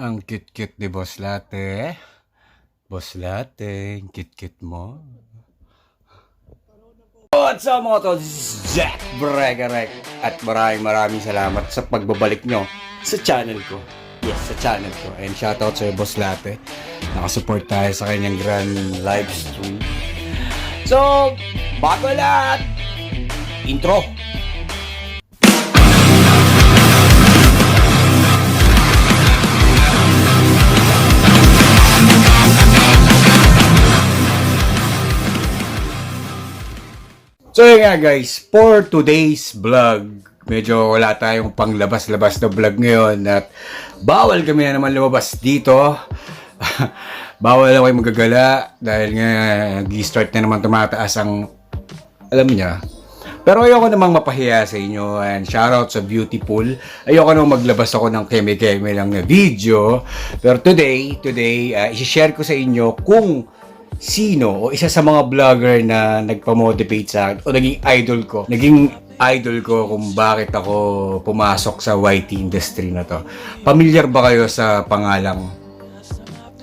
Ang cute-cute ni Boss Latte. Boss Latte, ang cute-cute mo. What's up mga tol? This is Jhek, Brekerek. At maraming salamat sa pagbabalik nyo sa channel ko. Yes, sa channel ko. And shoutout sa Boss Latte. Nakasupport tayo sa kanyang grand live stream. So, bago lahat, intro! So yun nga guys, for today's vlog, medyo wala tayong panglabas-labas na vlog ngayon at bawal kami na naman lumabas dito. Bawal ako magagala dahil nga nag-start na naman tumataas ang alam niya. Pero ayoko namang mapahiya sa inyo and shoutout sa Beautiful. Ayoko namang maglabas ako ng keme-keme lang na video. Pero today, i-share ko sa inyo kung sino o isa sa mga vlogger na nagpa-motivate sa akin o naging idol ko kung bakit ako pumasok sa YT industry na to. Familiar ba kayo sa pangalang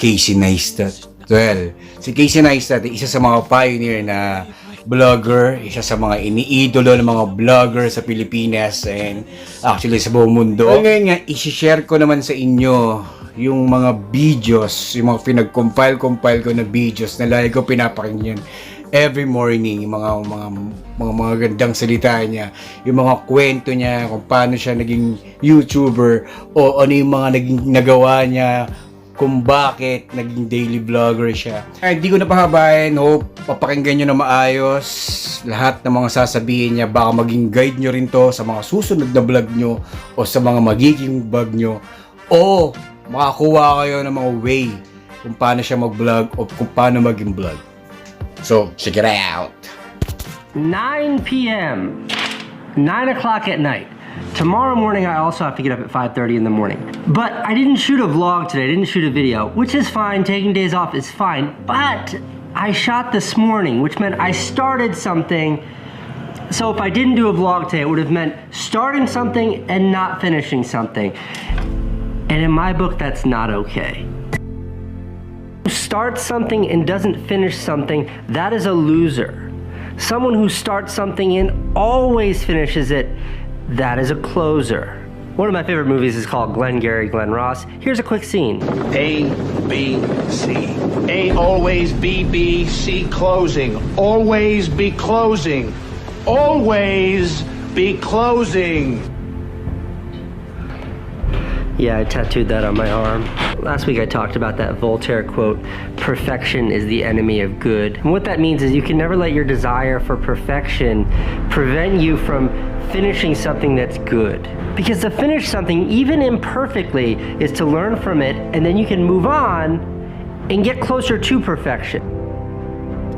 Cassey Neistat? Well, si Cassey Neistat isa sa mga pioneer na vlogger, isa sa mga iniidolo ng mga vlogger sa Pilipinas and actually sa buong mundo. So, ngayon nga, i-share ko naman sa inyo yung mga videos, yung mga pinag-compile ko na videos na lagi ko pinapakinggan every morning, yung mga gandang salita niya, yung mga kwento niya, kung paano siya naging YouTuber o ano yung mga naging nagawa niya, kung bakit naging daily vlogger siya. Hindi ko na pahabayan, hope papakinggan nyo na maayos lahat ng mga sasabihin niya, baka maging guide nyo rin to sa mga susunod na vlog nyo o sa mga magiging vlog nyo o makakuha kayo ng mga way kung paano siya mag-vlog o kung paano maging vlog. So, check it out! 9 p.m. 9 o'clock at night. Tomorrow morning I also have to get up at 5:30 in the morning. But I didn't shoot a vlog today, I didn't shoot a video, which is fine, taking days off is fine, but I shot this morning, which meant I started something. So if I didn't do a vlog today, it would have meant starting something and not finishing something. And in my book, that's not okay. Who starts something and doesn't finish something, that is a loser. Someone who starts something and always finishes it, that is a closer. One of my favorite movies is called Glengarry Glen Ross. Here's a quick scene. A, B, C. A, always, B, C, closing. Always be closing. Always be closing. Yeah, I tattooed that on my arm. Last week I talked about that Voltaire quote, perfection is the enemy of good. And what that means is you can never let your desire for perfection prevent you from finishing something that's good. Because to finish something, even imperfectly, is to learn from it, and then you can move on and get closer to perfection.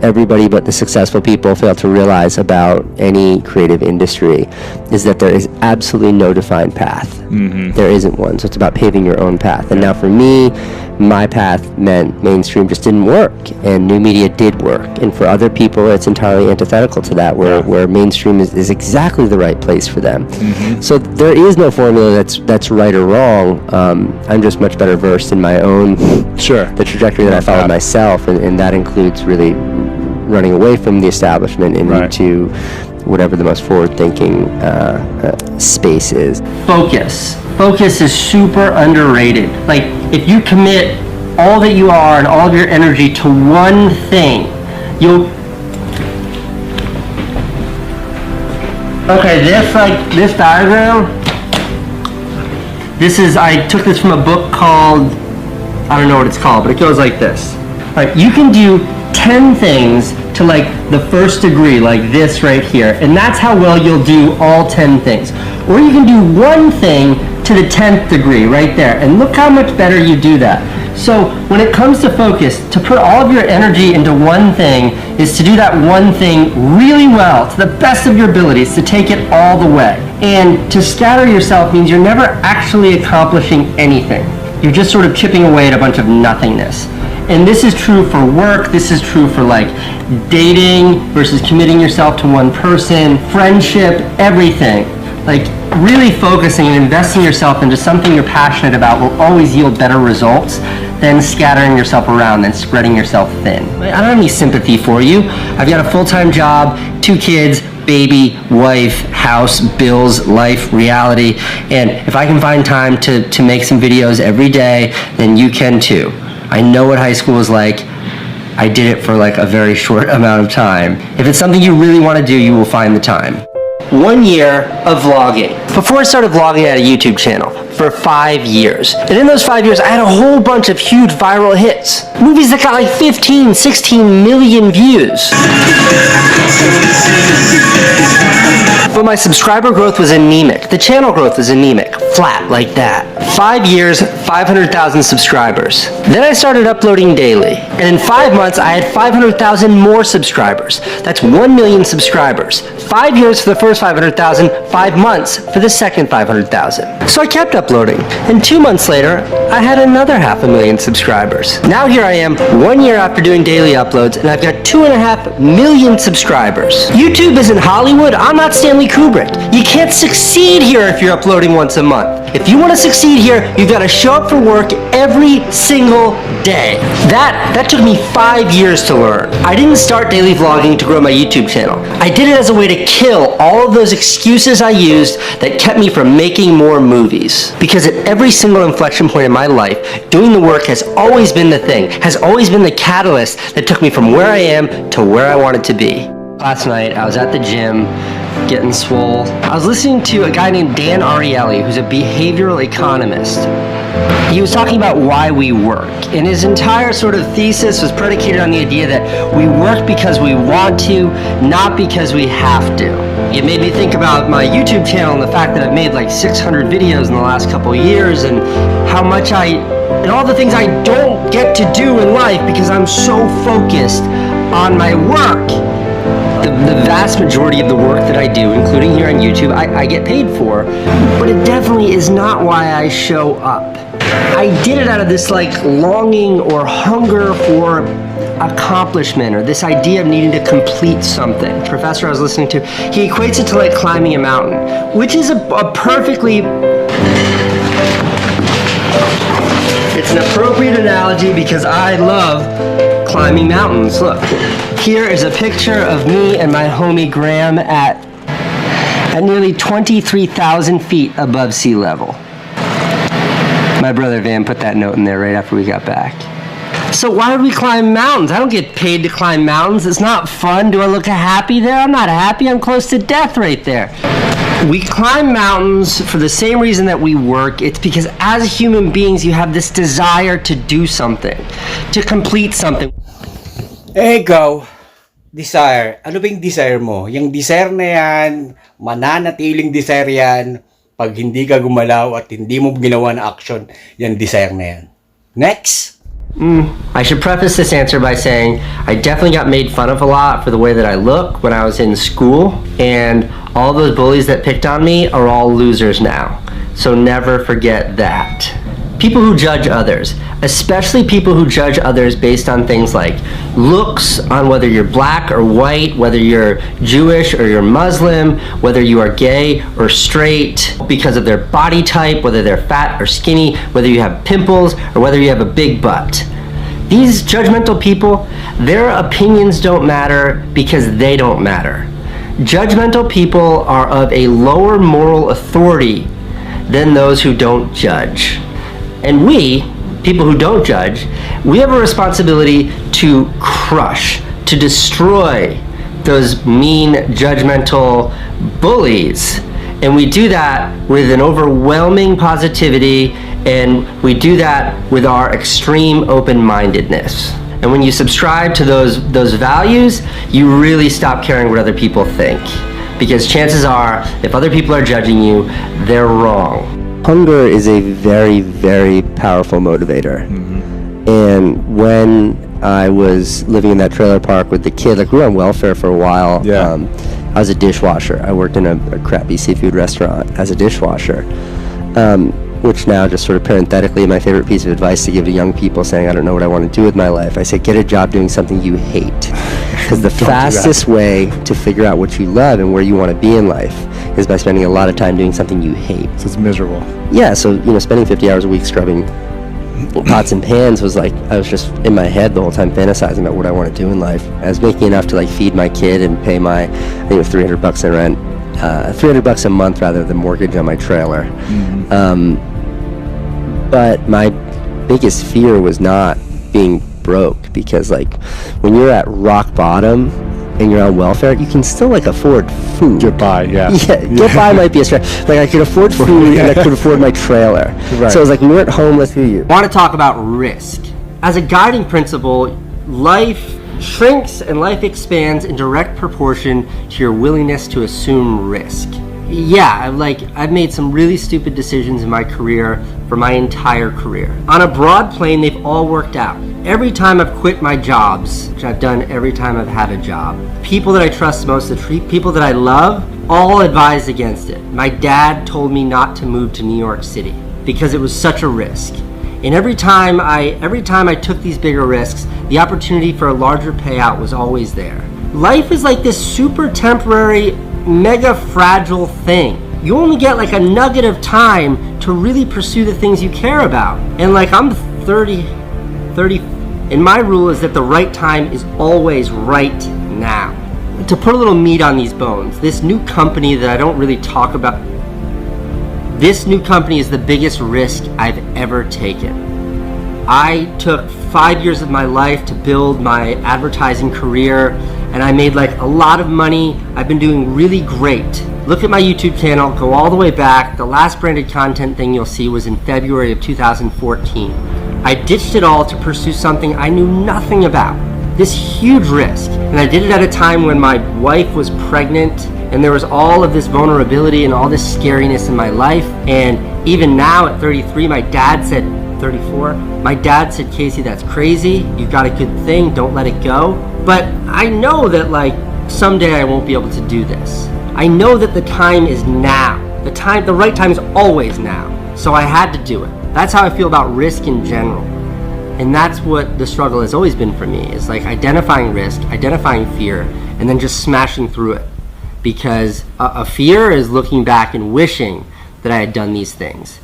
Everybody but the successful people fail to realize about any creative industry is that there is absolutely no defined path. There isn't one, so it's about paving your own path. And now for me, my path meant mainstream just didn't work, and new media did work. And for other people, it's entirely antithetical to that, where mainstream is exactly the right place for them. So there is no formula that's right or wrong. I'm just much better versed in my own, the trajectory that I follow myself, and that includes really running away from the establishment and into whatever the most forward-thinking space is. Focus. Focus is super underrated. Like, if you commit all that you are and all of your energy to one thing, you'll... Okay, this diagram, I took this from a book called, I don't know what it's called, but it goes like this. Alright, you can do 10 things to like the first degree, like this right here, and that's how well you'll do all 10 things. Or you can do one thing to the 10th degree right there, and look how much better you do that. So when it comes to focus, to put all of your energy into one thing is to do that one thing really well, to the best of your abilities, to take it all the way. And to scatter yourself means you're never actually accomplishing anything. You're just sort of chipping away at a bunch of nothingness. And this is true for work, this is true for like dating versus committing yourself to one person, friendship, everything. Like really focusing and investing yourself into something you're passionate about will always yield better results than scattering yourself around and spreading yourself thin. I don't have any sympathy for you. I've got a full-time job, 2 kids, baby, wife, house, bills, life, reality, and if I can find time to make some videos every day, then you can too. I know what high school was like. I did it for like a very short amount of time. If it's something you really want to do, you will find the time. 1 year of vlogging. Before I started vlogging, I had a YouTube channel for 5 years. And in those 5 years, I had a whole bunch of huge viral hits. Movies that got like 15, 16 million views. But my subscriber growth was anemic. The channel growth was anemic. Flat, like that. 5 years, 500,000 subscribers. Then I started uploading daily. And in 5 months, I had 500,000 more subscribers. That's 1 million subscribers. 5 years for the first 500,000, 5 months for the second 500,000. So I kept uploading. And 2 months later, I had another 500,000 subscribers. Now here I am, 1 year after doing daily uploads, and I've got 2.5 million subscribers. YouTube isn't Hollywood. I'm not Stanley Kubrick. You can't succeed here if you're uploading once a month. If you want to succeed here, you've got to show up for work every single day. That took me 5 years to learn. I didn't start daily vlogging to grow my YouTube channel. I did it as a way to kill all of those excuses I used that kept me from making more movies. Because at every single inflection point in my life, doing the work has always been the thing, has always been the catalyst that took me from where I am to where I wanted to be. Last night, I was at the gym, getting swole. I was listening to a guy named Dan Ariely, who's a behavioral economist. He was talking about why we work, and his entire sort of thesis was predicated on the idea that we work because we want to, not because we have to. It made me think about my YouTube channel and the fact that I've made like 600 videos in the last couple of years, and how much and all the things I don't get to do in life because I'm so focused on my work. The vast majority of the work that I do, including here on YouTube, I get paid for, but it definitely is not why I show up. I did it out of this like longing or hunger for accomplishment, or this idea of needing to complete something. The professor I was listening to, he equates it to like climbing a mountain, which is a perfectly... It's an appropriate analogy because I love climbing mountains. Look, here is a picture of me and my homie Graham at nearly 23,000 feet above sea level. My brother Van put that note in there right after we got back. So why would we climb mountains? I don't get paid to climb mountains. It's not fun. Do I look happy there? I'm not happy. I'm close to death right there. We climb mountains for the same reason that we work. It's because as human beings, you have this desire to do something, to complete something. Eh, ikaw, desire. Ano ba yung desire mo? Yung desire na yan, mananatiling desire yan, pag hindi ka gumalaw at hindi mo ginawa na action, yan desire na yan. Next! I should preface this answer by saying I definitely got made fun of a lot for the way that I look when I was in school, and all those bullies that picked on me are all losers now. So never forget that. People who judge others, especially people who judge others based on things like looks, on whether you're black or white, whether you're Jewish or you're Muslim, whether you are gay or straight, because of their body type, whether they're fat or skinny, whether you have pimples or whether you have a big butt. These judgmental people, their opinions don't matter because they don't matter. Judgmental people are of a lower moral authority than those who don't judge. And we, people who don't judge, we have a responsibility to crush, to destroy those mean, judgmental bullies. And we do that with an overwhelming positivity, and we do that with our extreme open-mindedness. And when you subscribe to those values, you really stop caring what other people think. Because chances are, if other people are judging you, they're wrong. Hunger is a very, very powerful motivator. And when I was living in that trailer park with the kid, I grew on welfare for a while. Yeah. I was a dishwasher. I worked in a crappy seafood restaurant as a dishwasher. which now just sort of parenthetically my favorite piece of advice to give to young people saying I don't know what I want to do with my life. I say get a job doing something you hate, because the fastest way to figure out what you love and where you want to be in life is by spending a lot of time doing something you hate. So it's miserable. Yeah, so spending 50 hours a week scrubbing pots and pans was like, I was just in my head the whole time fantasizing about what I want to do in life. I was making enough to like feed my kid and pay my, I think it was $300 in rent, $300 a month rather than mortgage on my trailer. But my biggest fear was not being broke, because like when you're at rock bottom and you're on welfare, you can still like afford food. Get by, yeah. Yeah, get by might be a stretch. Like I could afford food and I could afford my trailer. Right. So it was like we weren't homeless. I want to talk about risk. As a guiding principle, life shrinks and life expands in direct proportion to your willingness to assume risk. Yeah, I've made some really stupid decisions in my career for my entire career. On a broad plane, they've all worked out. Every time I've quit my jobs, which I've done every time I've had a job, people that I trust most, the people that I love, all advised against it. My dad told me not to move to New York City because it was such a risk. And every time I took these bigger risks, the opportunity for a larger payout was always there. Life is like this super temporary, mega fragile thing. You only get like a nugget of time to really pursue the things you care about. And like I'm 30, and my rule is that the right time is always right now. To put a little meat on these bones, this new company that I don't really talk about, this new company is the biggest risk I've ever taken. I took 5 years of my life to build my advertising career, and I made like a lot of money. I've been doing really great. Look at my YouTube channel, go all the way back. The last branded content thing you'll see was in February of 2014. I ditched it all to pursue something I knew nothing about. This huge risk. And I did it at a time when my wife was pregnant and there was all of this vulnerability and all this scariness in my life. And even now at 33, my dad said, 34, my dad said, Cassey, that's crazy. You got a good thing, don't let it go. But I know that like someday I won't be able to do this. I know that the time is now. The right time is always now. So I had to do it. That's how I feel about risk in general. And that's what the struggle has always been for me, is like identifying risk, identifying fear, and then just smashing through it. Because a fear is looking back and wishing that I had done these things.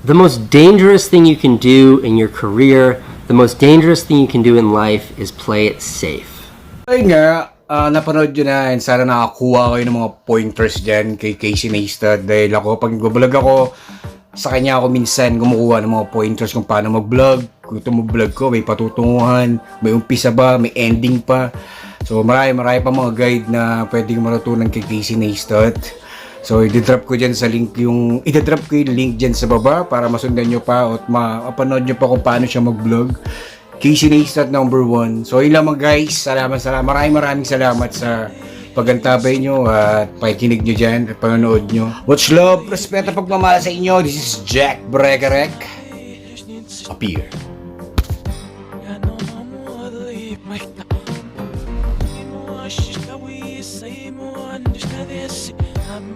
The most dangerous thing you can do in your career, the most dangerous thing you can do in life is play it safe. Ay nga, napanood nyo na, and sana nakakuha kayo ng mga pointers dyan kay Cassey Neistat. Dahil ako, pag nag-vlog ako, sa kanya ako minsan kumukuha ng mga pointers kung paano mag-vlog. Kung ito mag-vlog ko, may patutunguhan, may umpisa ba, may ending pa. So marami pa mga guide na pwede kong matutunan kay Cassey Neistat. So i-drop ko dyan sa link yung link dyan sa baba para masundan nyo pa at mapanood nyo pa kung paano siya mag-vlog. Cassey Neistat #1. So yun lamang guys, maraming salamat sa pagantabay nyo at pakikinig nyo dyan at panonood nyo. Much love, respeto, pagmamahal sa inyo. This is Jhek, Brekerek. Appear. I'm